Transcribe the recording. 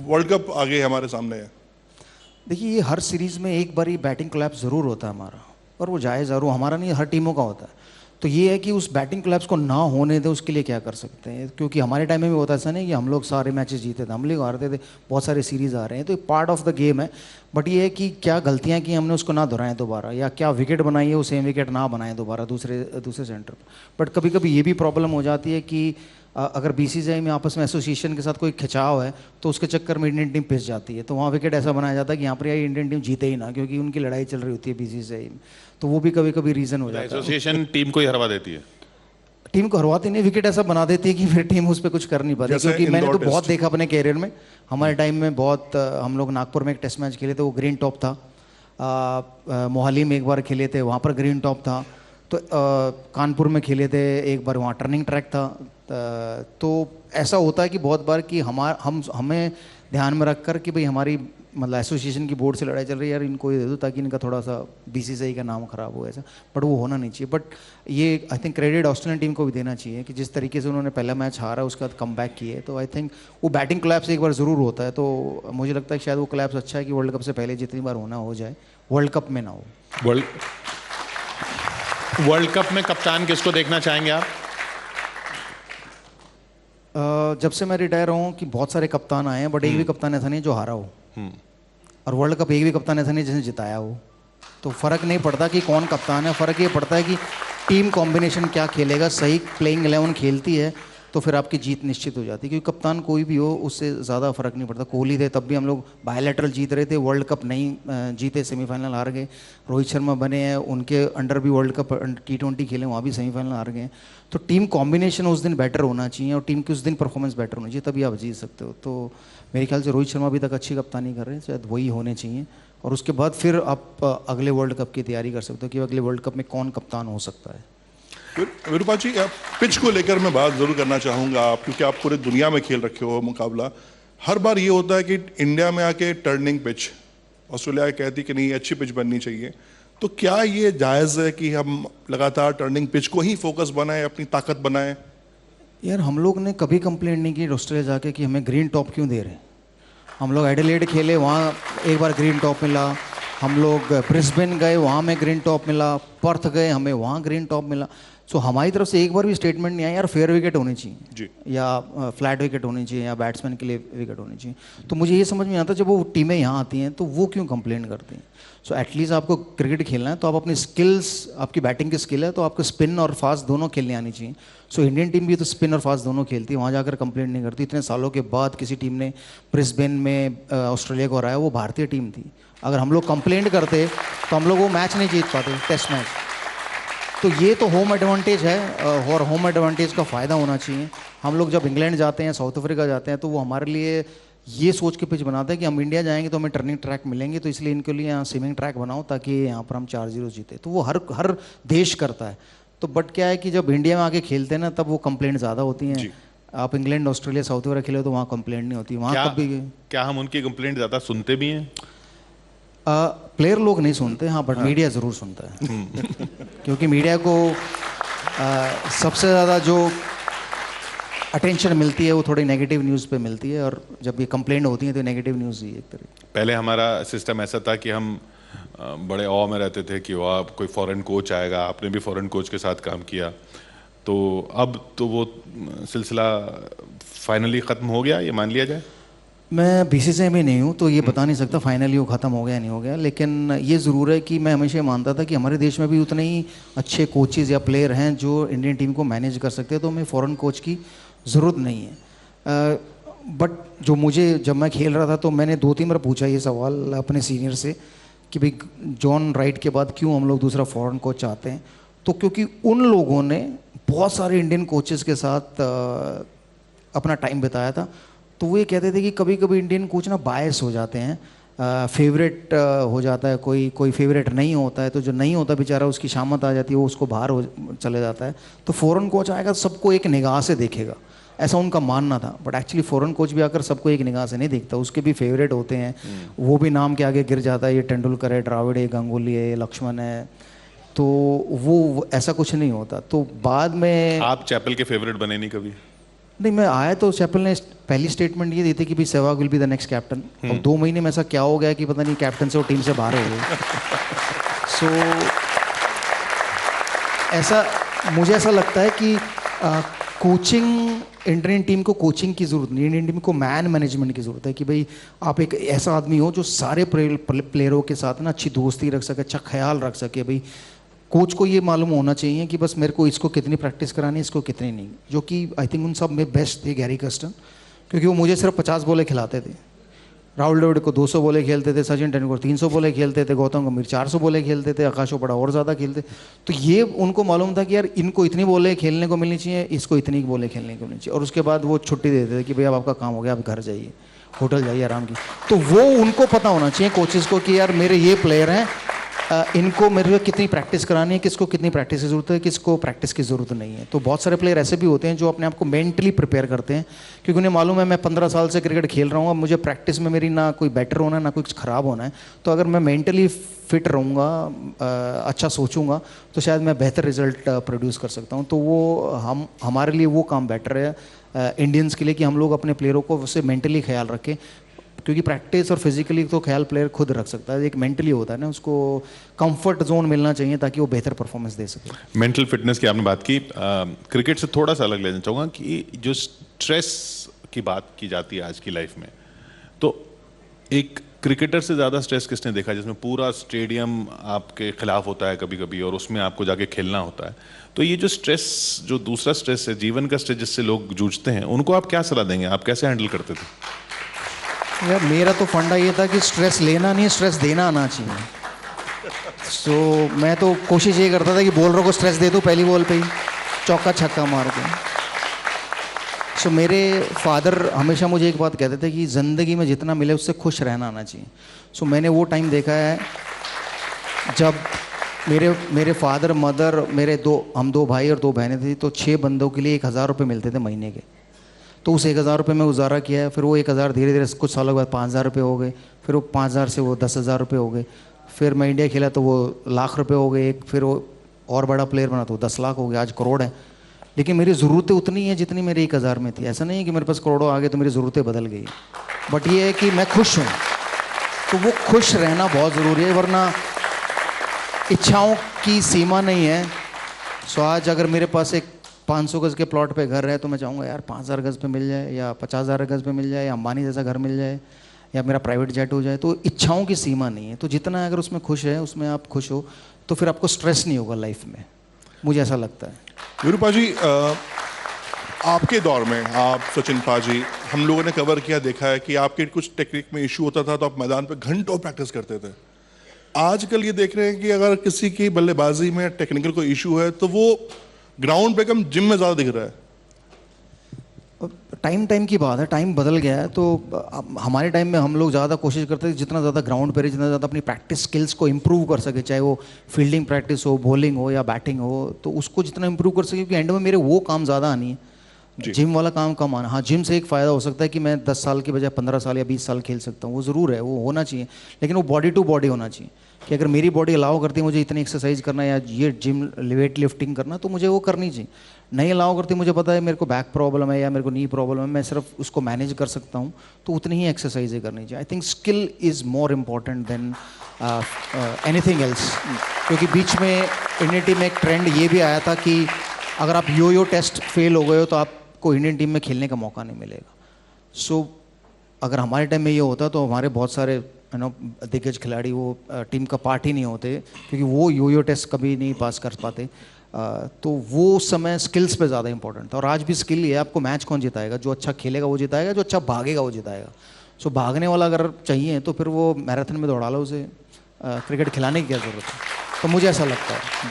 World cup आगे हमारे सामने है। देखिए, ये हर सीरीज़ में एक बार ही बैटिंग कोलैप्स ज़रूर होता है हमारा, और वो जायज़, और वो हमारा नहीं, हर टीमों का होता है। तो ये है कि उस बैटिंग कोलैप्स को ना होने दे, उसके लिए क्या कर सकते हैं, क्योंकि हमारे टाइम में भी होता ऐसा नहीं कि हम लोग सारे मैचेस जीते थे, हम लोग हारते थे, बहुत सारे सीरीज़ आ रहे हैं, तो ये पार्ट ऑफ द गेम है। बट ये है कि क्या गलतियाँ की हमने उसको ना दोहराएं दोबारा, या क्या विकेट बनाई है वो सेम विकेट ना बनाएं दोबारा दूसरे दूसरे सेंटर पर। बट कभी कभी ये भी प्रॉब्लम हो जाती है कि अगर बीसीसीआई में आपस में एसोसिएशन के साथ कोई खिंचाव है, तो उसके चक्कर में इंडियन टीम पिस जाती है, तो वहाँ विकेट ऐसा बनाया जाता है कि यहाँ पर यार इंडियन टीम जीते ही ना, क्योंकि उनकी लड़ाई चल रही होती है बीसीसीआई में। तो वो भी कभी कभी रीज़न हो जाता है। एसोसिएशन टीम को ही हरवा देती है, टीम को हरवाती नहीं, विकेट ऐसा बना देती है कि फिर टीम उस पर कुछ कर नहीं पाती। क्योंकि मैंने तो बहुत देखा अपने कैरियर में, हमारे टाइम में बहुत, हम लोग नागपुर में एक टेस्ट मैच खेले थे, वो ग्रीन टॉप था। मोहाली में एक बार खेले थे, वहाँ पर ग्रीन टॉप था। तो कानपुर में खेले थे एक बार, वहाँ टर्निंग ट्रैक था। तो ऐसा होता है कि बहुत बार कि हमें ध्यान में रख कर कि भाई हमारी मतलब एसोसिएशन की बोर्ड से लड़ाई चल रही है, यार इनको ये दे दो ताकि इनका थोड़ा सा बीसीसीआई का नाम खराब हो, ऐसा। बट वो होना नहीं चाहिए। बट ये I think credit Australian team को भी देना चाहिए कि जिस तरीके से उन्होंने पहला मैच हारा, उसके बाद कम बैक किए। तो आई थिंक वो बैटिंग कोलैप्स एक बार ज़रूर होता है, तो मुझे लगता है शायद वो कोलैप्स अच्छा है कि वर्ल्ड कप से पहले जितनी बार होना हो जाए, वर्ल्ड कप में ना हो। वर्ल्ड कप में कप्तान किसको देखना चाहेंगे आप? जब से मैं रिटायर हूँ कि बहुत सारे कप्तान आए हैं, बट एक भी कप्तान ऐसा नहीं जो हारा हो, और वर्ल्ड कप एक भी कप्तान ऐसा नहीं जिसने जिताया हो। तो फ़र्क नहीं पड़ता कि कौन कप्तान है, फ़र्क ये पड़ता है कि टीम कॉम्बिनेशन क्या खेलेगा। सही प्लेइंग 11 खेलती है तो फिर आपकी जीत निश्चित हो जाती है, क्योंकि कप्तान कोई भी हो उससे ज़्यादा फ़र्क नहीं पड़ता। कोहली थे तब भी हम लोग बायलैटरल जीत रहे थे, वर्ल्ड कप नहीं जीते, सेमीफाइनल हार गए। रोहित शर्मा बने हैं, उनके अंडर भी वर्ल्ड कप T20 खेले, वहाँ भी सेमीफाइनल हार गए। तो टीम कॉम्बिनेशन उस दिन बेटर होना चाहिए, और टीम की उस दिन परफॉर्मेंस बेटर होनी चाहिए, तभी आप जीत सकते हो। तो मेरे ख्याल से रोहित शर्मा अभी तक अच्छी कप्तानी कर रहे हैं, शायद वही होने चाहिए। और उसके बाद फिर आप अगले वर्ल्ड कप की तैयारी कर सकते हो कि अगले वर्ल्ड कप में कौन कप्तान हो सकता है। विरूपा जी, पिच को लेकर मैं बात जरूर करना चाहूँगा, आप क्योंकि आप पूरे दुनिया में खेल रखे हो मुकाबला। हर बार ये होता है कि इंडिया में आके टर्निंग पिच, ऑस्ट्रेलिया कहती कि नहीं अच्छी पिच बननी चाहिए। तो क्या ये जायज़ है कि हम लगातार टर्निंग पिच को ही फोकस बनाएं, अपनी ताकत बनाएं? यार हम लोग ने कभी कंप्लेंट नहीं की ऑस्ट्रेलिया जाके कि हमें ग्रीन टॉप क्यों दे रहे हैं। हम लोग एडिलेड खेले, वहाँ एक बार ग्रीन टॉप मिला। हम लोग ब्रिस्बेन गए, वहाँ में ग्रीन टॉप मिला। पर्थ गए, हमें वहाँ ग्रीन टॉप मिला। सो हमारी तरफ से एक बार भी स्टेटमेंट नहीं आया यार फेयर विकेट होनी चाहिए जी, या फ्लैट विकेट होनी चाहिए, या बैट्समैन के लिए विकेट होनी चाहिए। तो मुझे ये समझ में आता, जब वो टीमें यहाँ आती हैं तो वो क्यों कंप्लेंट करती हैं। सो एटलीस्ट आपको क्रिकेट खेलना है तो आप अपनी स्किल्स, आपकी बैटिंग की स्किल है तो आपको स्पिन और फास्ट दोनों खेलने आनी चाहिए। सो इंडियन टीम भी तो स्पिन और फास्ट दोनों खेलती है, वहाँ जाकर कंप्लेंट नहीं करती। इतने सालों के बाद किसी टीम ने ब्रिस्बेन में ऑस्ट्रेलिया को हराया, वो भारतीय टीम थी। अगर हम लोग कंप्लेंट करते तो हम लोग वो मैच नहीं जीत पाते, टेस्ट मैच। तो ये तो होम एडवांटेज है, और होम एडवांटेज का फ़ायदा होना चाहिए। हम लोग जब इंग्लैंड जाते हैं, साउथ अफ्रीका जाते हैं, तो वो हमारे लिए ये सोच के पिच बनाते हैं कि हम इंडिया जाएंगे तो हमें टर्निंग ट्रैक मिलेंगे, तो इसलिए इनके लिए यहाँ स्विमिंग ट्रैक बनाओ ताकि यहाँ पर हम 4-0 जीते। तो वो हर देश करता है। तो बट क्या है कि जब इंडिया में आके खेलते हैं ना, तब वो कंप्लेंट ज़्यादा होती हैं। आप इंग्लैंड, ऑस्ट्रेलिया, साउथ अफ्रीका खेले तो वहाँ कंप्लेंट नहीं होती। वहाँ कभी क्या हम उनकी कंप्लेंट ज़्यादा सुनते भी हैं? प्लेयर लोग नहीं सुनते, हाँ, बट मीडिया ज़रूर सुनता है। क्योंकि मीडिया को सबसे ज़्यादा जो अटेंशन मिलती है वो थोड़ी नेगेटिव न्यूज़ पे मिलती है, और जब ये कंप्लेंट होती है तो नेगेटिव न्यूज़ ही एक तरह। पहले हमारा सिस्टम ऐसा था कि हम बड़े ऑ में रहते थे कि वाह कोई फॉरेन कोच आएगा। आपने भी फॉरेन कोच के साथ काम किया, तो अब तो वो सिलसिला फाइनली ख़त्म हो गया, ये मान लिया जाए? मैं बीसीसीआई में नहीं हूँ तो ये बता नहीं सकता फाइनली वो ख़त्म हो गया नहीं हो गया, लेकिन ये ज़रूर है कि मैं हमेशा मानता था कि हमारे देश में भी उतने ही अच्छे कोचेज़ या प्लेयर हैं जो इंडियन टीम को मैनेज कर सकते हैं, तो हमें फ़ॉरेन कोच की ज़रूरत नहीं है। बट जो मुझे, जब मैं खेल रहा था तो मैंने 2-3 बार पूछा ये सवाल अपने सीनियर से कि भाई जॉन राइट के बाद क्यों हम लोग दूसरा फ़ॉरेन कोच चाहते हैं। तो क्योंकि उन लोगों ने बहुत सारे इंडियन कोचेज़ के साथ अपना टाइम बिताया था, तो वो ये कहते थे कि कभी कभी इंडियन कोच ना बायस हो जाते हैं, फेवरेट हो जाता है, कोई फेवरेट नहीं होता है, तो जो नहीं होता बेचारा उसकी शामत आ जाती है, वो उसको बाहर हो चले जाता है। तो फ़ॉरेन कोच आएगा सबको एक निगाह से देखेगा, ऐसा उनका मानना था। बट एक्चुअली फ़ॉरेन कोच भी आकर सबको एक निगाह से नहीं देखता, उसके भी फेवरेट होते हैं। वो भी नाम के आगे गिर जाता है, ये तेंदुलकर है, द्राविड है, गांगुली है, लक्ष्मण है, तो वो ऐसा कुछ नहीं होता। तो बाद में आप चैपल के फेवरेट बने नहीं कभी? नहीं, मैं आया तो चैपल ने पहली स्टेटमेंट ये दी थी कि भाई Sehwag will be the next captain. और 2 महीने में ऐसा क्या हो गया कि पता नहीं कैप्टन से वो टीम से बाहर हो गए। सो ऐसा मुझे ऐसा लगता है कि कोचिंग इंडियन टीम को कोचिंग की ज़रूरत नहीं, इंडियन टीम को मैन मैनेजमेंट की ज़रूरत है कि भाई आप एक ऐसा आदमी हो जो सारे प्लेयरों के साथ ना अच्छी दोस्ती रख सके, अच्छा ख्याल रख सके। भाई कोच को ये मालूम होना चाहिए कि बस मेरे को इसको कितनी प्रैक्टिस करानी है, इसको कितनी नहीं। जो कि आई थिंक उन सब में बेस्ट थे गैरी कर्स्टन, क्योंकि वो मुझे सिर्फ 50 बॉलें खिलाते थे। राहुल द्रविड़ को 200 बॉलें खेलते थे, सचिन तेंदुलकर 300 बॉलें खेलते थे, गौतम गंभीर 400 बॉलें खेलते थे, आकाश चोपड़ा और ज़्यादा खेलते। तो ये उनको मालूम था कि यार इनको इतनी बॉलें खेलने को मिलनी चाहिए, इसको इतनी बॉलें खेलने को मिलनी चाहिए। और उसके बाद वो छुट्टी देते थे कि भाई अब आपका काम हो गया, आप घर जाइए, होटल जाइए आराम की। तो वो उनको पता होना चाहिए कोचेज़ को कि यार मेरे ये प्लेयर हैं, इनको मेरे को कितनी प्रैक्टिस करानी है, किसको कितनी प्रैक्टिस की ज़रूरत है, किसको प्रैक्टिस की ज़रूरत नहीं है। तो बहुत सारे प्लेयर ऐसे भी होते हैं जो अपने आप को मेंटली प्रिपेयर करते हैं, क्योंकि उन्हें मालूम है मैं 15 साल से क्रिकेट खेल रहा हूँ, अब मुझे प्रैक्टिस में मेरी ना कोई बेटर होना है ना कुछ ख़राब होना है। तो अगर मैं मेंटली फिट रहूँगा, अच्छा सोचूंगा, तो शायद मैं बेहतर रिजल्ट प्रोड्यूस कर सकता हूँ। तो वो हमारे लिए वो काम बेटर है इंडियंस के लिए कि हम लोग अपने प्लेयरों को उससे मेंटली ख्याल रखें, क्योंकि प्रैक्टिस और फिजिकली तो ख्याल प्लेयर खुद रख सकता है, एक मेंटली होता है ना, उसको कंफर्ट जोन मिलना चाहिए ताकि वो बेहतर परफॉर्मेंस दे सके। मेंटल फिटनेस की आपने बात की, क्रिकेट से थोड़ा सा अलग लेना चाहूँगा कि जो स्ट्रेस की बात की जाती है आज की लाइफ में, तो एक क्रिकेटर से ज़्यादा स्ट्रेस किसने देखा जिसमें पूरा स्टेडियम आपके खिलाफ होता है कभी कभी और उसमें आपको जाके खेलना होता है। तो ये जो स्ट्रेस, जो दूसरा स्ट्रेस है, जीवन का स्ट्रेस जिससे लोग जूझते हैं, उनको आप क्या सलाह देंगे? आप कैसे हैंडल करते थे? यार मेरा तो फंडा ये था कि स्ट्रेस लेना नहीं, स्ट्रेस देना आना चाहिए। सो मैं तो कोशिश ये करता था कि बॉलरों को स्ट्रेस दे दूँ पहली बॉल पे ही, चौका छक्का मार के। सो मेरे फादर हमेशा मुझे एक बात कहते थे कि ज़िंदगी में जितना मिले उससे खुश रहना आना चाहिए। सो मैंने वो टाइम देखा है जब मेरे फादर मदर, हम 2 भाई और 2 बहनें थी, तो 6 बंदों के लिए 1000 रुपये मिलते थे महीने के। तो उस 1000 रुपये में गुजारा किया है। फिर वो 1000 धीरे धीरे कुछ सालों के बाद 5000 रुपये हो गए, फिर वो 5000 से वो 10,000 रुपये हो गए। फिर मैं इंडिया खेला तो वो लाख रुपये हो गए एक, फिर वो और बड़ा प्लेयर बना तो 10 लाख हो गया, आज करोड़ है। लेकिन मेरी ज़रूरतें उतनी हैं जितनी मेरे 1000 में थी। ऐसा नहीं है कि मेरे पास करोड़ों आ गए तो मेरी ज़रूरतें बदल गई, बट ये है कि मैं खुश हूँ। तो वो खुश रहना बहुत ज़रूरी है, वरना इच्छाओं की सीमा नहीं है। सो आज अगर मेरे पास एक 500 गज़ के प्लॉट पे घर है तो मैं चाहूँगा यार 5000 गज़ पे मिल जाए, या 50,000 गज़ पे मिल जाए, या अंबानी जैसा घर मिल जाए, या मेरा प्राइवेट जेट हो जाए। तो इच्छाओं की सीमा नहीं है। तो जितना अगर उसमें खुश है, उसमें आप खुश हो, तो फिर आपको स्ट्रेस नहीं होगा लाइफ में, मुझे ऐसा लगता है। विरूपा जी, आपके दौर में, आप सचिन पाजी, हम लोगों ने कवर किया, देखा है कि आपके कुछ टेक्निक में इशू होता था तो आप मैदान पे घंटों प्रैक्टिस करते थे। आजकल ये देख रहे हैं कि अगर किसी की बल्लेबाजी में टेक्निकल कोई इशू है तो वो ग्राउंड पे कम जिम में ज़्यादा दिख रहा है। टाइम की बात है, टाइम बदल गया है। तो हमारे टाइम में हम लोग ज़्यादा कोशिश करते थे जितना ज़्यादा ग्राउंड पर, जितना ज़्यादा अपनी प्रैक्टिस स्किल्स को इम्प्रूव कर सके, चाहे वो फील्डिंग प्रैक्टिस हो, बॉलिंग हो या बैटिंग हो, तो उसको जितना इम्प्रूव कर सके, क्योंकि एंड में मेरे वो काम ज़्यादा आनी है, जिम वाला काम कम आना। हाँ, जिम से एक फ़ायदा हो सकता है कि मैं 10 साल की बजाय 15 साल या 20 साल खेल सकता हूँ, वो ज़रूर है, वो होना चाहिए। लेकिन वो बॉडी टू बॉडी होना चाहिए कि अगर मेरी बॉडी अलाउ करती है मुझे इतनी एक्सरसाइज करना या ये जिम वेट लिफ्टिंग करना, तो मुझे वो करनी चाहिए। नहीं अलाउ करती, मुझे पता है मेरे को बैक प्रॉब्लम है या मेरे को नी प्रॉब्लम है, मैं सिर्फ उसको मैनेज कर सकता हूँ, तो उतनी ही एक्सरसाइजें करनी चाहिए। I think skill is more important than anything else. क्योंकि बीच में इंडियन टीम में एक ट्रेंड ये भी आया था कि अगर आप यो टेस्ट फेल हो गए हो तो आपको इंडियन टीम में खेलने का मौका नहीं मिलेगा। सो अगर हमारे टाइम में ये होता तो हमारे बहुत सारे दिग्गज खिलाड़ी वो टीम का पार्ट ही नहीं होते, क्योंकि वो यो टेस्ट कभी नहीं पास कर पाते। तो वो समय स्किल्स पे ज़्यादा इंपॉर्टेंट था। और आज भी स्किल ही है, आपको मैच कौन जिताएगा? जो अच्छा खेलेगा वो जिताएगा, जो अच्छा भागेगा वो जिताएगा। सो भागने वाला अगर चाहिए तो फिर वो मैराथन में दौड़ा लो उसे, क्रिकेट खिलाने की क्या ज़रूरत है? तो मुझे ऐसा लगता है।